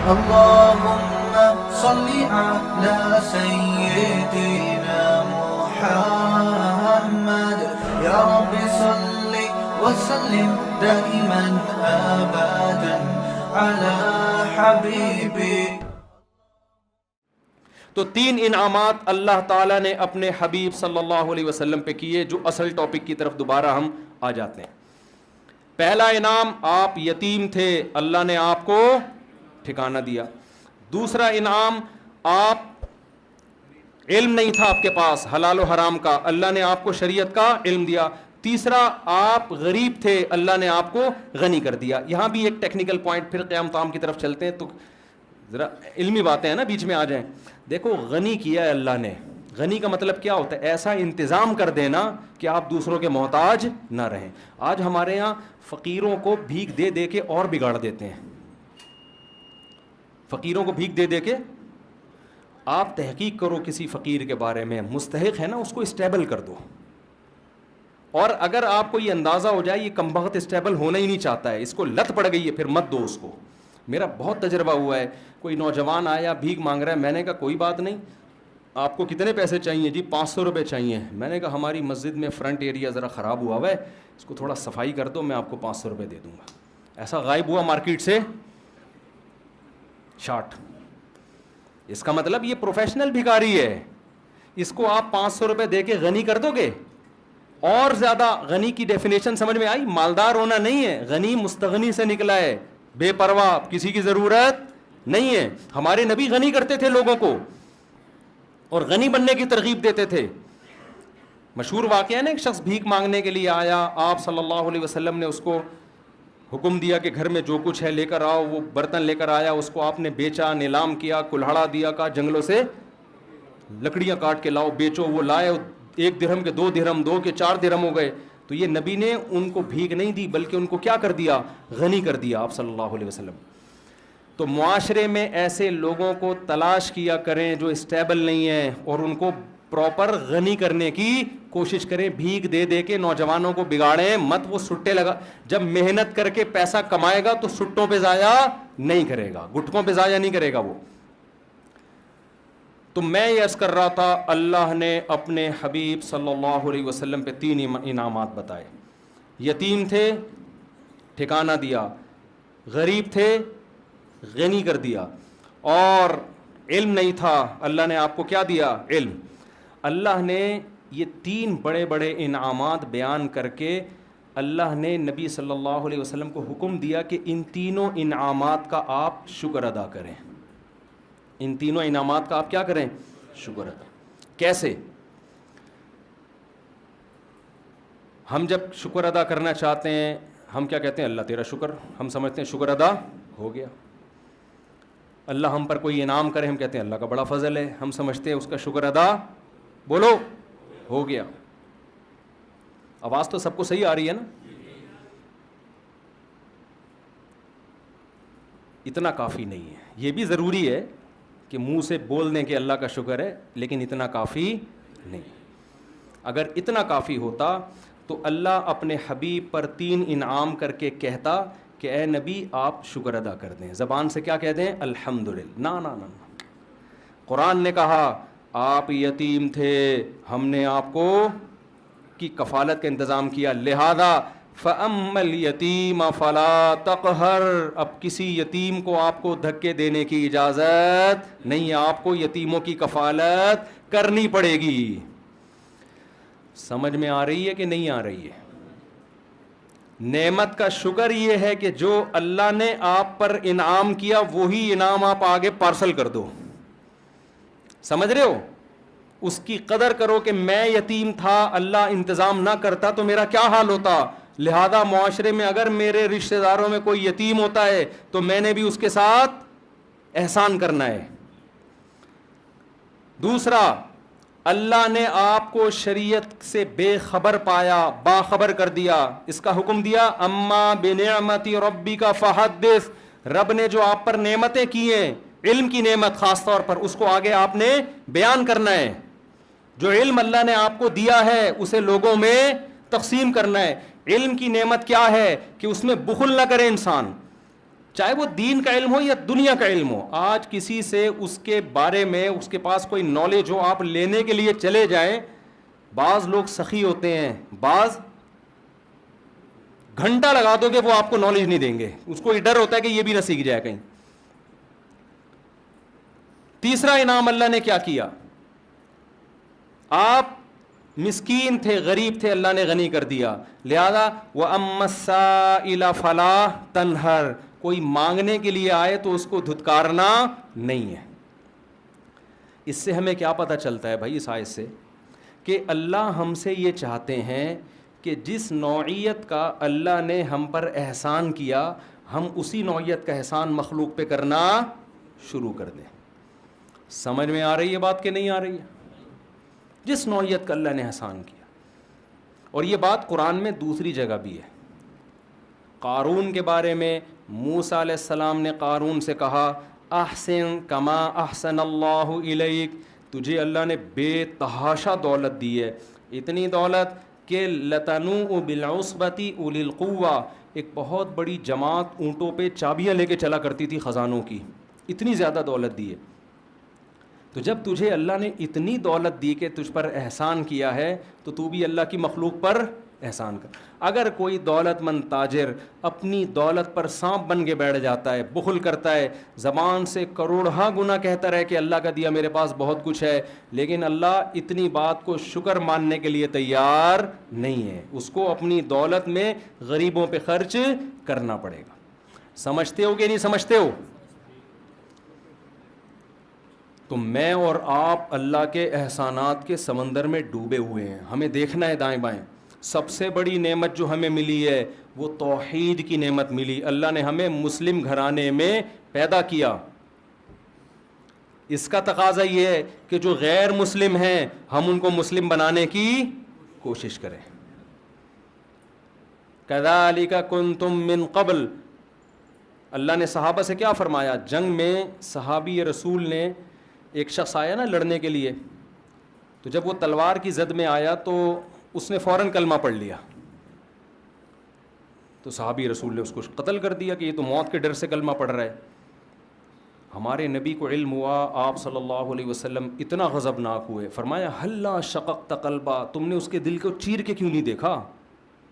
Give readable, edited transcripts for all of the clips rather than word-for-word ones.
اللهم صل على سيدنا محمد يا رب صل وسلم دائما أبدا على حبيبك. تو 3 انعامات اللہ تعالیٰ نے اپنے حبیب صلی اللہ علیہ وسلم پہ کیے، جو اصل ٹاپک کی طرف دوبارہ ہم آ جاتے ہیں. پہلا انعام، آپ یتیم تھے، اللہ نے آپ کو ٹھکانہ دیا. دوسرا انعام، آپ علم نہیں تھا آپ کے پاس حلال و حرام کا، اللہ نے آپ کو شریعت کا علم دیا. تیسرا، آپ غریب تھے، اللہ نے آپ کو غنی کر دیا. یہاں بھی ایک ٹیکنیکل پوائنٹ، پھر قیام تام کی طرف چلتے ہیں تو ذرا علمی باتیں ہیں نا بیچ میں آ جائیں. دیکھو، غنی کیا ہے اللہ نے. غنی کا مطلب کیا ہوتا ہے؟ ایسا انتظام کر دینا کہ آپ دوسروں کے محتاج نہ رہیں. آج ہمارے ہاں فقیروں کو بھیک دے دے کے اور بگاڑ دیتے ہیں. فقیروں کو بھیک دے دے کے، آپ تحقیق کرو کسی فقیر کے بارے میں، مستحق ہے نا، اس کو اسٹیبل کر دو. اور اگر آپ کو یہ اندازہ ہو جائے یہ کمبخت اسٹیبل ہونا ہی نہیں چاہتا ہے، اس کو لت پڑ گئی ہے، پھر مت دو اس کو. میرا بہت تجربہ ہوا ہے، کوئی نوجوان آیا بھیک مانگ رہا ہے، میں نے کہا کوئی بات نہیں، آپ کو کتنے پیسے چاہیے؟ جی 500 روپے چاہیے. میں نے کہا ہماری مسجد میں فرنٹ ایریا ذرا خراب ہوا ہے، اس کو تھوڑا صفائی کر دو، میں آپ کو 500 روپے دے دوں گا. ایسا غائب ہوا مارکیٹ سے شارٹ. اس کا مطلب یہ پروفیشنل بھکاری ہے، اس کو آپ 500 روپے دے کے غنی کر دو گے. اور زیادہ غنی کی ڈیفینیشن سمجھ میں آئی؟ مالدار ہونا نہیں ہے، غنی مستغنی سے نکلا ہے، بے پرواہ، کسی کی ضرورت نہیں ہے. ہمارے نبی غنی کرتے تھے لوگوں کو اور غنی بننے کی ترغیب دیتے تھے. مشہور واقعہ ہے نا، ایک شخص بھیک مانگنے کے لیے آیا، آپ صلی اللہ علیہ وسلم نے اس کو حکم دیا کہ گھر میں جو کچھ ہے لے کر آؤ. وہ برتن لے کر آیا، اس کو آپ نے بیچا، نیلام کیا، کلہڑا دیا، کہا جنگلوں سے لکڑیاں کاٹ کے لاؤ بیچو. وہ لائے، 1 درہم کے 2 درہم، 2 کے 4 درہم ہو گئے. تو یہ نبی نے ان کو بھیک نہیں دی بلکہ ان کو کیا کر دیا؟ غنی کر دیا آپ صلی اللہ علیہ وسلم. تو معاشرے میں ایسے لوگوں کو تلاش کیا کریں جو اسٹیبل نہیں ہیں اور ان کو پراپر غنی کرنے کی کوشش کریں. بھیک دے دے کے نوجوانوں کو بگاڑیں مت. وہ سٹے لگا، جب محنت کر کے پیسہ کمائے گا تو سٹوں پہ ضائع نہیں کرے گا، گٹکوں پہ ضائع نہیں کرے گا وہ. تو میں یہ عرض کر رہا تھا، اللہ نے اپنے حبیب صلی اللہ علیہ وسلم پہ 3 انعامات بتائے. یتیم تھے، ٹھکانہ دیا، غریب تھے، غنی کر دیا، اور علم نہیں تھا، اللہ نے آپ کو کیا دیا؟ علم. اللہ نے یہ 3 بڑے بڑے انعامات بیان کر کے اللہ نے نبی صلی اللہ علیہ وسلم کو حکم دیا کہ ان تینوں انعامات کا آپ شکر ادا کریں. ان تینوں انعامات کا آپ کیا کریں؟ شکر ادا. کیسے؟ ہم جب شکر ادا کرنا چاہتے ہیں ہم کیا کہتے ہیں؟ اللہ تیرا شکر. ہم سمجھتے ہیں شکر ادا ہو گیا. اللہ ہم پر کوئی انعام کرے ہم کہتے ہیں اللہ کا بڑا فضل ہے. ہم سمجھتے ہیں اس کا شکر ادا بولو ہو گیا. آواز تو سب کو صحیح آ رہی ہے نا؟ اتنا کافی نہیں ہے. یہ بھی ضروری ہے کہ منہ سے بول دیں کہ اللہ کا شکر ہے، لیکن اتنا کافی نہیں. اگر اتنا کافی ہوتا تو اللہ اپنے حبیب پر 3 انعام کر کے کہتا کہ اے نبی آپ شکر ادا کر دیں. زبان سے کیا کہہ دیں؟ الحمدللہ. نا نا نا. قرآن نے کہا آپ یتیم تھے، ہم نے آپ کو کی کفالت کا انتظام کیا، لہذا فَأَمَّا الْيَتِيمَ فَلَا تَقْهَرْ. اب کسی یتیم کو آپ کو دھکے دینے کی اجازت نہیں ہے، آپ کو یتیموں کی کفالت کرنی پڑے گی. سمجھ میں آ رہی ہے کہ نہیں آ رہی ہے؟ نعمت کا شکر یہ ہے کہ جو اللہ نے آپ پر انعام کیا وہی انعام آپ آگے پارسل کر دو. سمجھ رہے ہو؟ اس کی قدر کرو کہ میں یتیم تھا، اللہ انتظام نہ کرتا تو میرا کیا حال ہوتا. لہذا معاشرے میں اگر میرے رشتہ داروں میں کوئی یتیم ہوتا ہے تو میں نے بھی اس کے ساتھ احسان کرنا ہے. دوسرا، اللہ نے آپ کو شریعت سے بے خبر پایا، باخبر کر دیا، اس کا حکم دیا اما بنعمت ربک فحدث. رب نے جو آپ پر نعمتیں کی ہیں، علم کی نعمت خاص طور پر، اس کو آگے آپ نے بیان کرنا ہے. جو علم اللہ نے آپ کو دیا ہے اسے لوگوں میں تقسیم کرنا ہے. علم کی نعمت کیا ہے کہ اس میں بخل نہ کرے انسان. چاہے وہ دین کا علم ہو یا دنیا کا علم ہو. آج کسی سے اس کے بارے میں اس کے پاس کوئی نالج ہو, آپ لینے کے لیے چلے جائیں, بعض لوگ سخی ہوتے ہیں, بعض گھنٹہ لگا دو گے وہ آپ کو نالج نہیں دیں گے, اس کو یہ ڈر ہوتا ہے کہ یہ بھی نہ سیکھ جائے کہیں. تیسرا انعام اللہ نے کیا کیا, آپ مسکین تھے, غریب تھے, اللہ نے غنی کر دیا. لہذا وَأَمَّا السَّائِلَ فَلَا تَنْهَرْ, کوئی مانگنے کے لیے آئے تو اس کو دھتکارنا نہیں ہے. اس سے ہمیں کیا پتہ چلتا ہے بھائی, اس آیت سے, کہ اللہ ہم سے یہ چاہتے ہیں کہ جس نوعیت کا اللہ نے ہم پر احسان کیا, ہم اسی نوعیت کا احسان مخلوق پہ کرنا شروع کر دیں. سمجھ میں آ رہی ہے بات کہ نہیں آ رہی ہے؟ جس نوعیت کا اللہ نے احسان کیا. اور یہ بات قرآن میں دوسری جگہ بھی ہے. قارون کے بارے میں موسیٰ علیہ السلام نے قارون سے کہا, احسن کما احسن اللہ الیک, تجھے اللہ نے بے تحاشا دولت دی ہے, اتنی دولت کہ لتنوء بالعصبۃ اولی القوہ, ایک بہت بڑی جماعت اونٹوں پہ چابیاں لے کے چلا کرتی تھی خزانوں کی, اتنی زیادہ دولت دی ہے. تو جب تجھے اللہ نے اتنی دولت دی کہ تجھ پر احسان کیا ہے, تو تو بھی اللہ کی مخلوق پر احسان کر. اگر کوئی دولت مند تاجر اپنی دولت پر سانپ بن کے بیٹھ جاتا ہے, بخل کرتا ہے, زبان سے کروڑہا گنا کہتا رہے کہ اللہ کا دیا میرے پاس بہت کچھ ہے, لیکن اللہ اتنی بات کو شکر ماننے کے لیے تیار نہیں ہے, اس کو اپنی دولت میں غریبوں پہ خرچ کرنا پڑے گا. سمجھتے ہو کہ نہیں سمجھتے ہو؟ تو میں اور آپ اللہ کے احسانات کے سمندر میں ڈوبے ہوئے ہیں, ہمیں دیکھنا ہے دائیں بائیں. سب سے بڑی نعمت جو ہمیں ملی ہے وہ توحید کی نعمت ملی. اللہ نے ہمیں مسلم گھرانے میں پیدا کیا. اس کا تقاضا یہ ہے کہ جو غیر مسلم ہیں ہم ان کو مسلم بنانے کی کوشش کریں. کذالک کنتم من قبل, اللہ نے صحابہ سے کیا فرمایا؟ جنگ میں صحابی رسول نے, ایک شخص آیا نا لڑنے کے لیے, تو جب وہ تلوار کی زد میں آیا تو اس نے فوراً کلمہ پڑھ لیا, تو صحابی رسول نے اس کو قتل کر دیا کہ یہ تو موت کے ڈر سے کلمہ پڑھ رہا ہے. ہمارے نبی کو علم ہوا, آپ صلی اللہ علیہ وسلم اتنا غضبناک ہوئے, فرمایا ہلا شققت قلبا, تم نے اس کے دل کو چیر کے کیوں نہیں دیکھا؟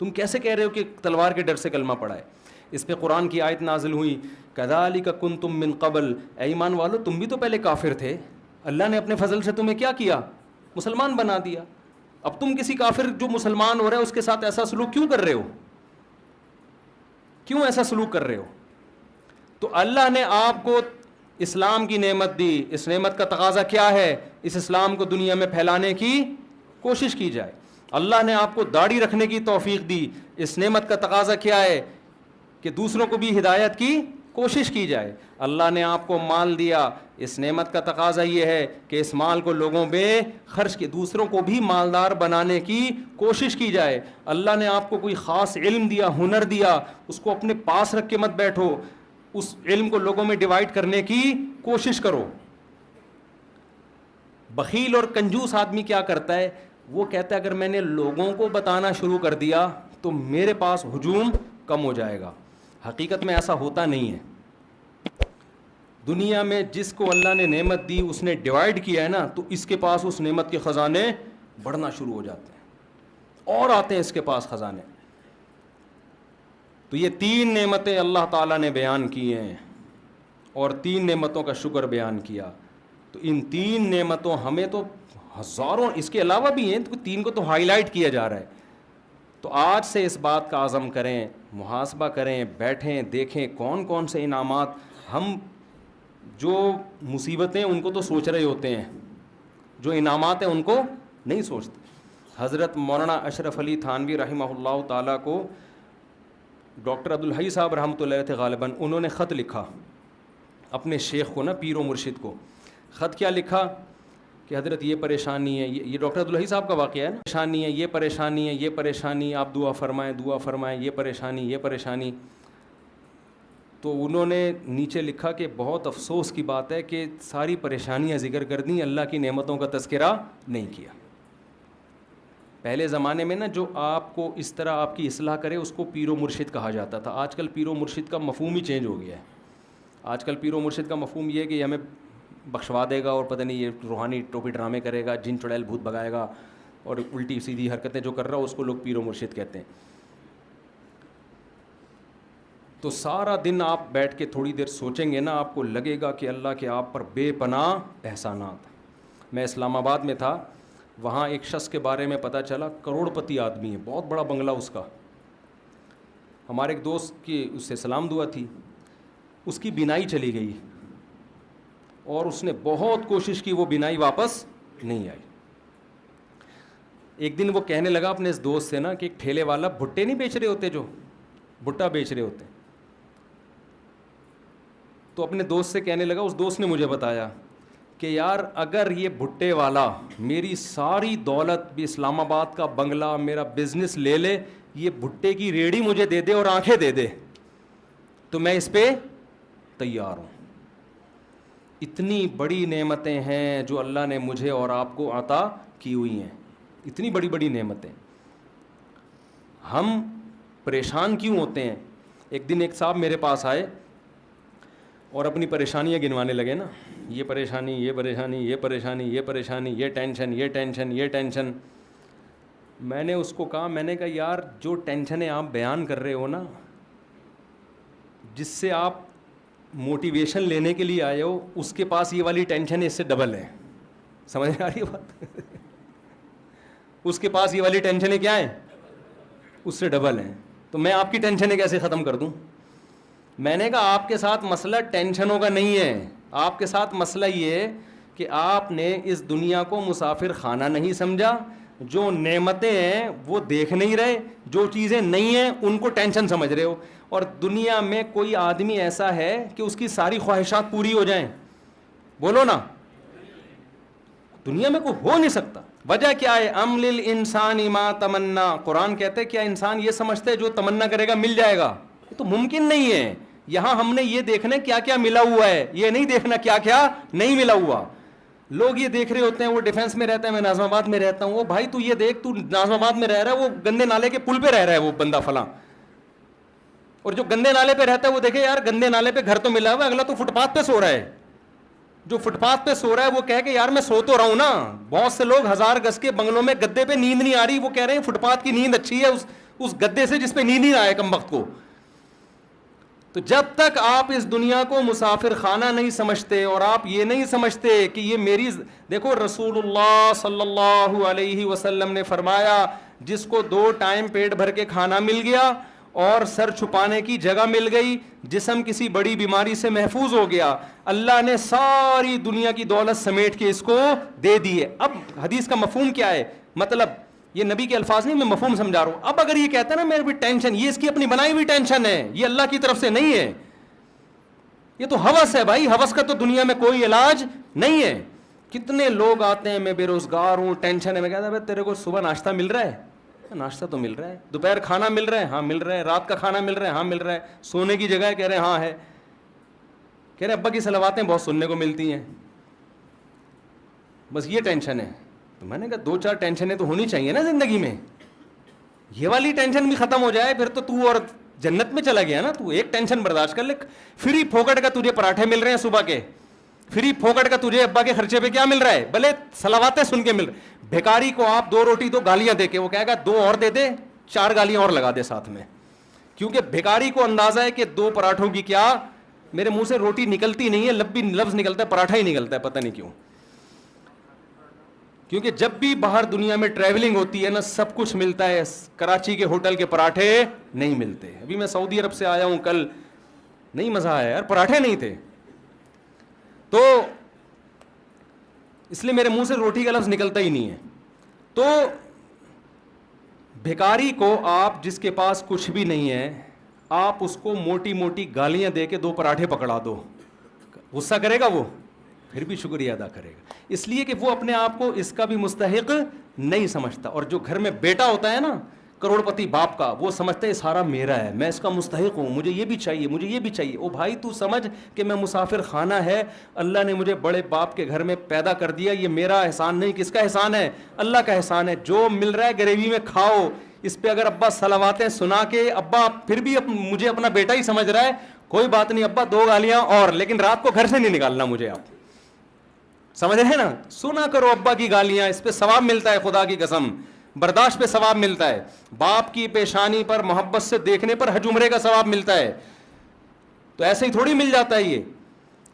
تم کیسے کہہ رہے ہو کہ تلوار کے ڈر سے کلمہ پڑھا ہے؟ اس پہ قرآن کی آیت نازل ہوئی, کذالک کنتم من قبل, اے ایمان والو تم بھی تو پہلے کافر تھے, اللہ نے اپنے فضل سے تمہیں کیا کیا؟ مسلمان بنا دیا. اب تم کسی کافر جو مسلمان ہو رہا ہے اس کے ساتھ ایسا سلوک کیوں کر رہے ہو؟ کیوں ایسا سلوک کر رہے ہو؟ تو اللہ نے آپ کو اسلام کی نعمت دی, اس نعمت کا تقاضا کیا ہے؟ اس اسلام کو دنیا میں پھیلانے کی کوشش کی جائے. اللہ نے آپ کو داڑھی رکھنے کی توفیق دی, اس نعمت کا تقاضا کیا ہے؟ کہ دوسروں کو بھی ہدایت کی کوشش کی جائے. اللہ نے آپ کو مال دیا, اس نعمت کا تقاضا یہ ہے کہ اس مال کو لوگوں میں خرچ کے دوسروں کو بھی مالدار بنانے کی کوشش کی جائے. اللہ نے آپ کو کوئی خاص علم دیا, ہنر دیا, اس کو اپنے پاس رکھ کے مت بیٹھو, اس علم کو لوگوں میں ڈیوائڈ کرنے کی کوشش کرو. بخیل اور کنجوس آدمی کیا کرتا ہے؟ وہ کہتا ہے اگر میں نے لوگوں کو بتانا شروع کر دیا تو میرے پاس ہجوم کم ہو جائے گا. حقیقت میں ایسا ہوتا نہیں ہے. دنیا میں جس کو اللہ نے نعمت دی اس نے ڈیوائڈ کیا ہے نا, تو اس کے پاس اس نعمت کے خزانے بڑھنا شروع ہو جاتے ہیں اور آتے ہیں اس کے پاس خزانے. تو یہ 3 نعمتیں اللہ تعالیٰ نے بیان کی ہیں اور 3 نعمتوں کا شکر بیان کیا. تو ان 3 نعمتوں ہمیں تو ہزاروں اس کے علاوہ بھی ہیں, تو 3 کو تو ہائی لائٹ کیا جا رہا ہے. تو آج سے اس بات کا عزم کریں, محاسبہ کریں, بیٹھیں, دیکھیں کون کون سے انعامات. ہم جو مصیبتیں ان کو تو سوچ رہے ہوتے ہیں, جو انعامات ہیں ان کو نہیں سوچتے. حضرت مولانا اشرف علی تھانوی رحمہ اللہ تعالیٰ کو ڈاکٹر عبدالحی صاحب رحمۃ اللہ تھے غالباً, انہوں نے خط لکھا اپنے شیخ کو نا, پیر و مرشد کو. خط کیا لکھا کہ حضرت یہ پریشانی ہے, یہ ڈاکٹر عبدالحی صاحب کا واقعہ ہے نا, پریشانی ہے, یہ پریشانی ہے, یہ پریشانی, آپ دعا فرمائیں, دعا فرمائیں, یہ پریشانی, یہ پریشانی. تو انہوں نے نیچے لکھا کہ بہت افسوس کی بات ہے کہ ساری پریشانیاں ذکر کر دیں, اللہ کی نعمتوں کا تذکرہ نہیں کیا. پہلے زمانے میں نا جو آپ کو اس طرح آپ کی اصلاح کرے اس کو پیر و مرشد کہا جاتا تھا. آج کل پیر و مرشد کا مفہوم ہی چینج ہو گیا ہے. آج کل پیر و مرشد کا مفہوم یہ ہے کہ یہ ہمیں بخشوا دے گا اور پتہ نہیں یہ روحانی ٹوپی ڈرامے کرے گا, جن چڑیل بھوت بگائے گا, اور الٹی سیدھی حرکتیں جو کر رہا ہو اس کو لوگ پیر و مرشد کہتے ہیں. تو سارا دن آپ بیٹھ کے تھوڑی دیر سوچیں گے نا, آپ کو لگے گا کہ اللہ کے آپ پر بے پناہ احسانات. میں اسلام آباد میں تھا, وہاں ایک شخص کے بارے میں پتہ چلا, کروڑ پتی آدمی ہے, بہت بڑا بنگلہ اس کا. ہمارے ایک دوست کی اس سے سلام دعا تھی, اس کی بینائی چلی گئی اور اس نے بہت کوشش کی, وہ بینائی واپس نہیں آئی. ایک دن وہ کہنے لگا اپنے اس دوست سے نا کہ ایک ٹھیلے والا بھٹے نہیں بیچ رہے ہوتے, جو بھٹا بیچ رہے ہوتے, تو اپنے دوست سے کہنے لگا, اس دوست نے مجھے بتایا کہ یار اگر یہ بھٹے والا میری ساری دولت بھی, اسلام آباد کا بنگلہ, میرا بزنس لے لے, یہ بھٹے کی ریڑھی مجھے دے دے اور آنکھیں دے دے, تو میں اس پہ تیار ہوں. اتنی بڑی نعمتیں ہیں جو اللہ نے مجھے اور آپ کو عطا کی ہوئی ہیں, اتنی بڑی بڑی نعمتیں. ہم پریشان کیوں ہوتے ہیں؟ ایک دن ایک صاحب میرے پاس آئے اور اپنی پریشانیاں گنوانے لگے نا, یہ پریشانی, یہ پریشانی, یہ پریشانی, یہ پریشانی, یہ ٹینشن, یہ ٹینشن, یہ ٹینشن. میں نے اس کو کہا, میں نے کہا یار جو ٹینشنیں آپ بیان کر رہے ہو نا, جس سے آپ موٹیویشن لینے کے لیے آئے ہو, اس کے پاس یہ والی ٹینشن اس سے ڈبل ہے. سمجھ میں آ رہی ہے بات؟ اس کے پاس یہ والی ٹینشنیں کیا ہیں, اس سے ڈبل ہیں. تو میں آپ کی ٹینشنیں کیسے ختم کر دوں؟ میں نے کہا آپ کے ساتھ مسئلہ ٹینشنوں کا نہیں ہے, آپ کے ساتھ مسئلہ یہ ہے کہ آپ نے اس دنیا کو مسافر خانہ نہیں سمجھا. جو نعمتیں ہیں وہ دیکھ نہیں رہے, جو چیزیں نہیں ہیں ان کو ٹینشن سمجھ رہے ہو. اور دنیا میں کوئی آدمی ایسا ہے کہ اس کی ساری خواہشات پوری ہو جائیں؟ بولو نا, دنیا میں کوئی ہو نہیں سکتا. وجہ کیا ہے؟ ام للانسان ما تمنا. قرآن کہتے ہیں کیا انسان یہ سمجھتے ہے جو تمنا کرے گا مل جائے گا؟ یہ تو ممکن نہیں ہے. یہاں ہم نے یہ دیکھنا کیا کیا ملا ہوا ہے, یہ نہیں دیکھنا کیا کیا نہیں ملا ہوا. لوگ یہ دیکھ رہے ہوتے ہیں, وہ ڈیفینس میں رہتا ہے, میں ناظم آباد میں رہتا ہوں, وہ بھائی تو یہ دیکھ, تو ناظم آباد میں رہ رہا ہے, وہ گندے نالے کے پل پہ رہ رہا ہے وہ بندہ فلاں, اور جو گندے نالے پہ رہتا ہے وہ دیکھے یار گندے نالے پہ گھر تو ملا ہوا ہے, اگلا تو فٹ پاتھ پہ سو رہا ہے. جو فٹ پاتھ پہ سو رہا ہے وہ کہے کہ یار میں سو تو رہا ہوں نا. بہت سے لوگ 1000 گز کے بنگلوں میں گدے پہ نیند نہیں آ رہی, وہ کہہ رہے ہیں فٹ پاتھ کی نیند اچھی ہے اس گدے سے جس پہ نیند نہیں آئے کم وقت کو. تو جب تک آپ اس دنیا کو مسافر خانہ نہیں سمجھتے اور آپ یہ نہیں سمجھتے کہ یہ میری, دیکھو رسول اللہ صلی اللہ علیہ وسلم نے فرمایا جس کو 2 ٹائم پیٹ بھر کے کھانا مل گیا اور سر چھپانے کی جگہ مل گئی, جسم کسی بڑی بیماری سے محفوظ ہو گیا, اللہ نے ساری دنیا کی دولت سمیٹ کے اس کو دے دی ہے. اب حدیث کا مفہوم کیا ہے؟ مطلب یہ نبی کے الفاظ نہیں, میں مفہوم سمجھا رہا ہوں. اب اگر یہ کہتا ہے نا میرے بھی ٹینشن, یہ اس کی اپنی بنائی ہوئی ٹینشن ہے, یہ اللہ کی طرف سے نہیں ہے. یہ تو ہوس ہے بھائی, ہوس کا تو دنیا میں کوئی علاج نہیں ہے. کتنے لوگ آتے ہیں میں بے روزگار ہوں, ٹینشن ہے, میں کہتا ہے تیرے کو صبح ناشتہ مل رہا ہے؟ ناشتہ تو مل رہا ہے. دوپہر کھانا مل رہا ہے؟ ہاں مل رہا ہے. رات کا کھانا مل رہا ہے؟ ہاں مل رہا ہے. سونے کی جگہ ہے؟ کہہ رہے ہیں ہاں ہے. کہہ رہے ابا کی صلواتیں بہت سننے کو ملتی ہیں, بس یہ ٹینشن ہے. تو میں نے کہا 2-4 ٹینشنیں تو ہونی چاہیے نا زندگی میں, یہ والی ٹینشن بھی ختم ہو جائے پھر تو اور جنت میں چلا گیا نا. تو ایک ٹینشن برداشت کر لے, فری پھوکٹ کا تجھے پراٹھے مل رہے ہیں صبح کے, فری پھوکٹ کا تجھے ابا کے خرچے پہ کیا مل رہا ہے, بھلے صلواتیں سن کے مل رہے. بھیکاری کو آپ 2 روٹی 2 گالیاں دے کے, وہ کہے گا 2 اور دے دے, 4 گالیاں اور لگا دے ساتھ میں, کیونکہ بھیکاری کو اندازہ ہے کہ 2 پراٹھوں کی کیا, میرے منہ سے روٹی نکلتی نہیں ہے, لفظ نکلتا ہے, پراٹھا ہی نکلتا ہے, پتہ نہیں کیوں. کیونکہ جب بھی باہر دنیا میں ٹریولنگ ہوتی ہے نا سب کچھ ملتا ہے, کراچی کے ہوٹل کے پراٹھے نہیں ملتے. ابھی میں سعودی عرب سے آیا ہوں کل, نہیں مزہ آیا یار, پراٹھے نہیں تھے. تو اس لیے میرے منہ سے روٹی کا لفظ نکلتا ہی نہیں ہے. تو بھیکاری کو آپ, جس کے پاس کچھ بھی نہیں ہے, آپ اس کو موٹی موٹی گالیاں دے کے 2 پراٹھے پکڑا دو, غصہ کرے گا وہ, پھر بھی شکریہ ادا کرے گا, اس لیے کہ وہ اپنے آپ کو اس کا بھی مستحق نہیں سمجھتا. اور جو گھر میں بیٹا ہوتا ہے نا, کروڑپتی باپ کا، وہ سمجھتا ہے سارا میرا ہے، میں اس کا مستحق ہوں، مجھے یہ بھی چاہیے، مجھے یہ بھی چاہیے. او بھائی تو سمجھ کہ میں مسافر خانہ ہے، اللہ نے مجھے بڑے باپ کے گھر میں پیدا کر دیا، یہ میرا احسان نہیں. کس کا احسان ہے؟ اللہ کا احسان ہے. جو مل رہا ہے گریوی میں کھاؤ. اس پہ اگر ابا صلواتیں سنا کے ابا پھر بھی مجھے اپنا بیٹا ہی سمجھ رہا ہے، کوئی بات نہیں ابا 2 گالیاں اور، لیکن رات کو گھر سے نہیں نکالنا مجھے. آپ سمجھ رہے ہیں نا؟ سنا کرو ابا کی گالیاں، اس پہ ثواب ملتا ہے، خدا کی قسم برداشت پہ ثواب ملتا ہے. باپ کی پیشانی پر محبت سے دیکھنے پر حج عمرے کا ثواب ملتا ہے. تو ایسے ہی تھوڑی مل جاتا ہے یہ.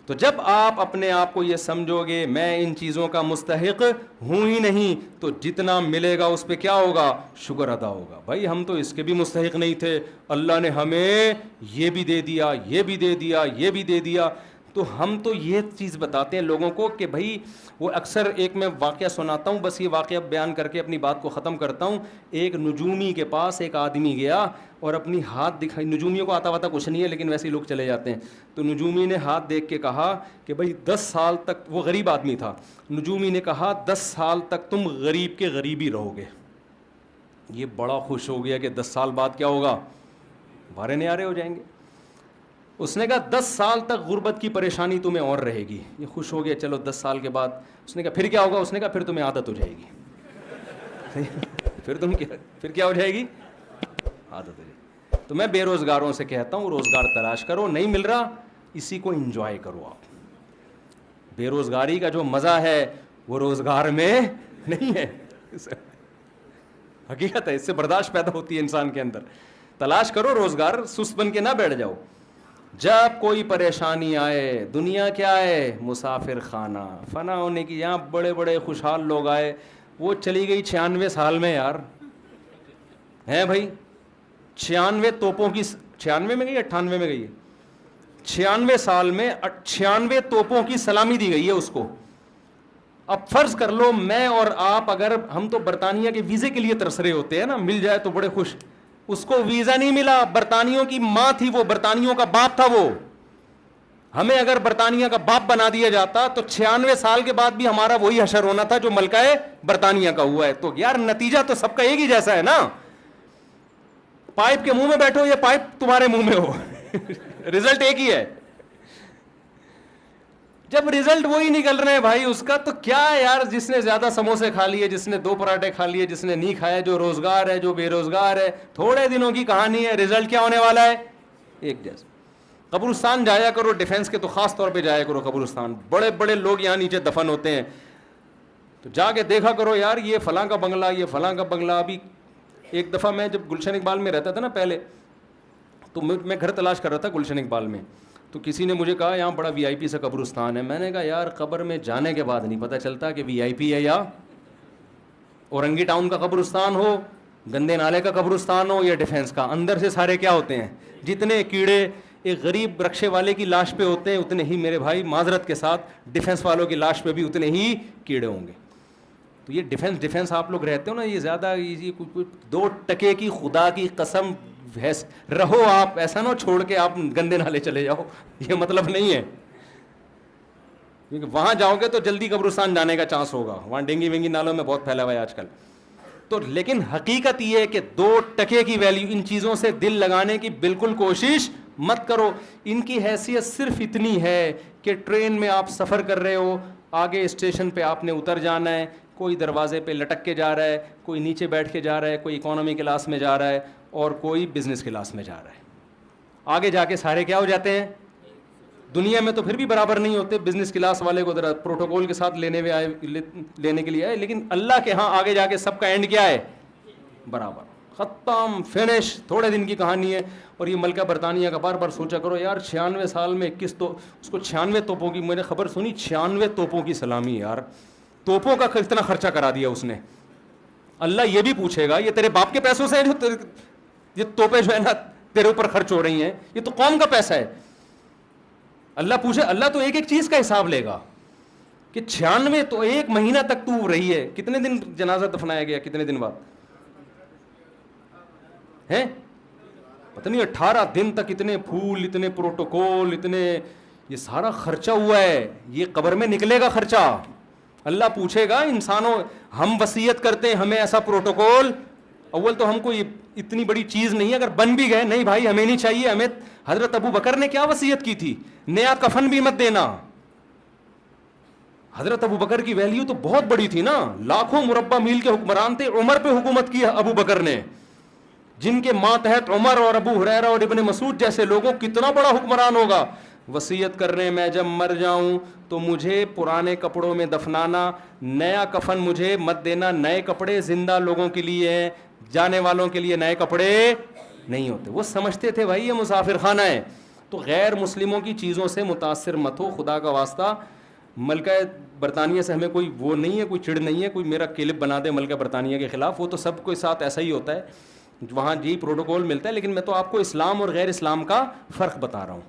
تو جب آپ اپنے آپ کو یہ سمجھو گے میں ان چیزوں کا مستحق ہوں ہی نہیں، تو جتنا ملے گا اس پہ کیا ہوگا؟ شکر ادا ہوگا. بھائی ہم تو اس کے بھی مستحق نہیں تھے، اللہ نے ہمیں یہ بھی دے دیا، یہ بھی دے دیا، یہ بھی دے دیا. تو ہم تو یہ چیز بتاتے ہیں لوگوں کو کہ بھائی وہ اکثر ایک میں واقعہ سناتا ہوں، بس یہ واقعہ بیان کر کے اپنی بات کو ختم کرتا ہوں. ایک نجومی کے پاس ایک آدمی گیا اور اپنی ہاتھ دکھائی. نجومیوں کو آتا واتا کچھ نہیں ہے لیکن ویسے ہی لوگ چلے جاتے ہیں. تو نجومی نے ہاتھ دیکھ کے کہا کہ بھائی 10 سال تک، وہ غریب آدمی تھا، نجومی نے کہا 10 سال تک تم غریب کے غریب ہی رہو گے. یہ بڑا خوش ہو گیا کہ 10 سال بعد کیا ہوگا؟ بھارے نیارے ہو جائیں گے. اس نے کہا 10 سال تک غربت کی پریشانی تمہیں اور رہے گی. یہ خوش ہو گیا. چلو 10 سال کے بعد اس نے کہا پھر کیا ہوگا؟ اس نے کہا پھر تمہیں عادت ہو جائے گی. پھر کیا ہو جائے گی؟ عادت ہو جائے گی. تو میں بے روزگاروں سے کہتا ہوں روزگار تلاش کرو، نہیں مل رہا اسی کو انجوائے کرو. آپ بے روزگاری کا جو مزہ ہے وہ روزگار میں نہیں ہے. حقیقت ہے، اس سے برداشت پیدا ہوتی ہے انسان کے اندر. تلاش کرو روزگار، سست بن کے نہ بیٹھ جاؤ. جب کوئی پریشانی آئے، دنیا کیا ہے؟ مسافر خانہ، فنا ہونے کی. یہاں بڑے بڑے خوشحال لوگ آئے، وہ چلی گئی 96 سال میں. یار ہیں بھائی 96 توپوں کی، 96 میں گئی 98 میں گئی ہے، 96 سال میں 96 توپوں کی سلامی دی گئی ہے اس کو. اب فرض کر لو میں اور آپ، اگر ہم تو برطانیہ کے ویزے کے لیے ترس رہے ہوتے ہیں نا، مل جائے تو بڑے خوش. اس کو ویزا نہیں ملا، برطانیوں کی ماں تھی وہ، برطانیوں کا باپ تھا وہ. ہمیں اگر برطانیہ کا باپ بنا دیا جاتا تو 96 سال کے بعد بھی ہمارا وہی حشر ہونا تھا جو ملکہ برطانیہ کا ہوا ہے. تو یار نتیجہ تو سب کا ایک ہی جیسا ہے نا. پائپ کے منہ میں بیٹھو یا پائپ تمہارے منہ میں ہو رزلٹ ایک ہی ہے. جب رزلٹ وہی نکل رہے ہیں بھائی اس کا، تو کیا یار، جس نے زیادہ سموسے کھا لیے، جس نے 2 پراٹھے کھا لیے، جس نے نہیں کھایا، جو روزگار ہے، جو بے روزگار ہے، تھوڑے دنوں کی کہانی ہے. رزلٹ کیا ہونے والا ہے؟ ایک جیسا. قبرستان جایا کرو، ڈیفنس کے تو خاص طور پہ جایا کرو قبرستان. بڑے بڑے لوگ یہاں نیچے دفن ہوتے ہیں، تو جا کے دیکھا کرو یار یہ فلاں کا بنگلہ، یہ فلاں کا بنگلہ. ابھی ایک دفعہ میں جب گلشن اقبال میں رہتا تھا نا پہلے، تو میں گھر تلاش کر رہا تھا گلشن اقبال میں. تو کسی نے مجھے کہا یہاں بڑا وی آئی پی سا قبرستان ہے. میں نے کہا یار قبر میں جانے کے بعد نہیں پتہ چلتا کہ وی آئی پی ہے یا اورنگی ٹاؤن کا قبرستان ہو، گندے نالے کا قبرستان ہو، یا ڈیفنس کا. اندر سے سارے کیا ہوتے ہیں؟ جتنے کیڑے ایک غریب رکشے والے کی لاش پہ ہوتے ہیں اتنے ہی میرے بھائی معذرت کے ساتھ ڈیفنس والوں کی لاش پہ بھی اتنے ہی کیڑے ہوں گے. تو یہ ڈیفنس آپ لوگ رہتے ہو نا، یہ زیادہ 2 ٹکے کی خدا کی قسم رہو آپ. ایسا نہ چھوڑ کے آپ گندے نالے چلے جاؤ، یہ مطلب نہیں ہے. کیونکہ وہاں جاؤ گے تو جلدی قبرستان جانے کا چانس ہوگا. وہاں ڈینگی وینگی نالوں میں بہت پھیلا ہوا ہے آج کل. تو لیکن حقیقت یہ ہے کہ 2 ٹکے کی ویلیو، ان چیزوں سے دل لگانے کی بالکل کوشش مت کرو. ان کی حیثیت صرف اتنی ہے کہ ٹرین میں آپ سفر کر رہے ہو، آگے اسٹیشن پہ آپ نے اتر جانا ہے، کوئی دروازے پہ لٹک کے جا رہا ہے، کوئی نیچے بیٹھ کے جا رہا ہے، کوئی اکانومی کلاس میں جا رہا ہے اور کوئی بزنس کلاس میں جا رہا ہے. آگے جا کے سارے کیا ہو جاتے ہیں؟ دنیا میں تو پھر بھی برابر نہیں ہوتے. بزنس کلاس والے کو ذرا پروٹوکول کے ساتھ لینے کے لیے آئے، لیکن اللہ کے ہاں آگے جا کے سب کا اینڈ کیا ہے؟ برابر. ختم، فنش. تھوڑے دن کی کہانی ہے. اور یہ ملکہ برطانیہ کا بار بار سوچا کرو یار 96 سال میں اس کو 96 توپوں کی، میں نے خبر سنی 96 توپوں کی سلامی. یار توپوں کا اتنا خرچہ کرا دیا اس نے. اللہ یہ بھی پوچھے گا یہ تیرے باپ کے پیسوں سے یہ توپیں جو ہے نا تیرے اوپر خرچ ہو رہی ہیں، یہ تو قوم کا پیسہ ہے. اللہ پوچھے، اللہ تو ایک ایک چیز کا حساب لے گا کہ 96 تو 1 مہینہ تک تو رہی ہے. کتنے دن جنازہ دفنایا گیا؟ کتنے دن بعد ہیں؟ پتہ نہیں 18 دن تک. اتنے پھول، اتنے پروٹوکول، اتنے یہ سارا خرچہ ہوا ہے. یہ قبر میں نکلے گا خرچہ. اللہ پوچھے گا انسانوں، ہم وصیت کرتے ہیں ہمیں ایسا پروٹوکول اول تو ہم کو یہ اتنی بڑی چیز نہیں ہے, اگر بن بھی گئے نہیں بھائی ہمیں نہیں چاہیے. ہمیں حضرت ابو بکر نے کیا وصیت کی تھی, نیا کفن بھی مت دینا. حضرت ابو بکر کی ویلیو تو بہت بڑی تھی نا, لاکھوں مربع میل کے حکمران تھے, عمر پہ حکومت کی ابو بکر نے, جن کے ماتحت عمر اور ابو ہریرہ اور ابن مسعود جیسے لوگوں, کتنا بڑا حکمران ہوگا. وصیت کر رہے ہیں میں جب مر جاؤں تو مجھے پرانے کپڑوں میں دفنانا, نیا کفن مجھے مت دینا. نئے کپڑے زندہ لوگوں کے لیے ہیں, جانے والوں کے لیے نئے کپڑے نہیں ہوتے. وہ سمجھتے تھے بھائی یہ مسافر خانہ ہے. تو غیر مسلموں کی چیزوں سے متاثر مت ہو, خدا کا واسطہ. ملکہ برطانیہ سے ہمیں کوئی وہ نہیں ہے, کوئی چڑ نہیں ہے, کوئی میرا کلپ بنا دے ملکہ برطانیہ کے خلاف, وہ تو سب کے ساتھ ایسا ہی ہوتا ہے, وہاں جی پروٹوکول ملتا ہے. لیکن میں تو آپ کو اسلام اور غیر اسلام کا فرق بتا رہا ہوں.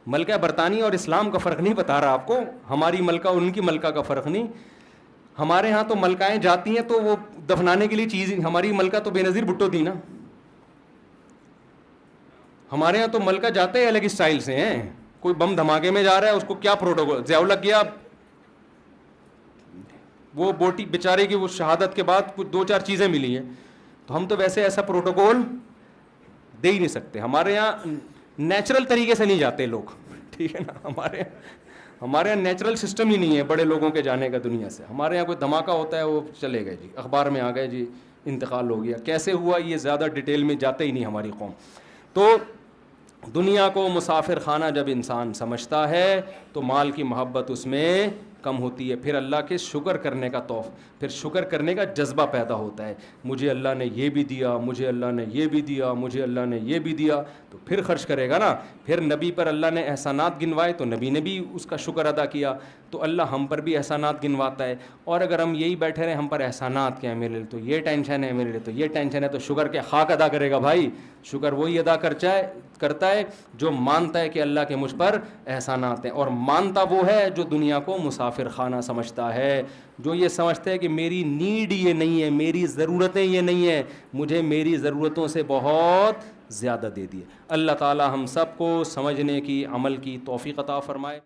ملکہ برطانیہ اور اسلام کا فرق نہیں بتا رہا آپ کو, ہماری ملکہ ان کی ملکہ کا فرق نہیں. ہمارے ہاں تو ملکائیں جاتی ہیں تو وہ دفنانے کے لیے چیز, ہماری ملکہ تو بے نظیر بھٹو تھی نا. ہمارے ہاں تو ملکہ جاتے ہیں الگ اسٹائل سے ہیں. کوئی بم دھماکے میں جا رہا ہے اس کو کیا پروٹوکول, ضیاء الحق گیا وہ بوٹی بیچارے کی وہ شہادت کے بعد کچھ 2-4 چیزیں ملی ہیں, تو ہم تو ویسے ایسا پروٹوکول دے ہی نہیں سکتے. ہمارے یہاں نیچرل طریقے سے نہیں جاتے لوگ, ٹھیک ہے نا. ہمارے یہاں نیچرل سسٹم ہی نہیں ہے بڑے لوگوں کے جانے کا دنیا سے. ہمارے یہاں کوئی دھماکہ ہوتا ہے وہ چلے گئے جی, اخبار میں آ گئے جی انتقال ہو گیا, کیسے ہوا یہ زیادہ ڈیٹیل میں جاتے ہی نہیں ہماری قوم. تو دنیا کو مسافر خانہ جب انسان سمجھتا ہے تو مال کی محبت اس میں کم ہوتی ہے. پھر اللہ کے شکر کرنے کا پھر شکر کرنے کا جذبہ پیدا ہوتا ہے. مجھے اللہ نے یہ بھی دیا, مجھے اللہ نے یہ بھی دیا, مجھے اللہ نے یہ بھی دیا, تو پھر خرچ کرے گا نا. پھر نبی پر اللہ نے احسانات گنوائے تو نبی نے بھی اس کا شکر ادا کیا, تو اللہ ہم پر بھی احسانات گنواتا ہے. اور اگر ہم یہی بیٹھے رہے ہم پر احسانات کیا ہے, میرے لیے تو یہ ٹینشن ہے, میرے لیے تو یہ ٹینشن ہے, تو شکر کے خاک ادا کرے گا بھائی. شکر وہی ادا کرتا ہے جو مانتا ہے کہ اللہ کے مجھ پر احسانات ہیں. اور مانتا وہ ہے جو دنیا کو مسافر خانہ سمجھتا ہے, جو یہ سمجھتا ہے کہ میری نیڈ یہ نہیں ہے, میری ضرورتیں یہ نہیں ہیں, مجھے میری ضرورتوں سے بہت زیادہ دے دیے. اللہ تعالی ہم سب کو سمجھنے کی, عمل کی توفیق عطا فرمائے.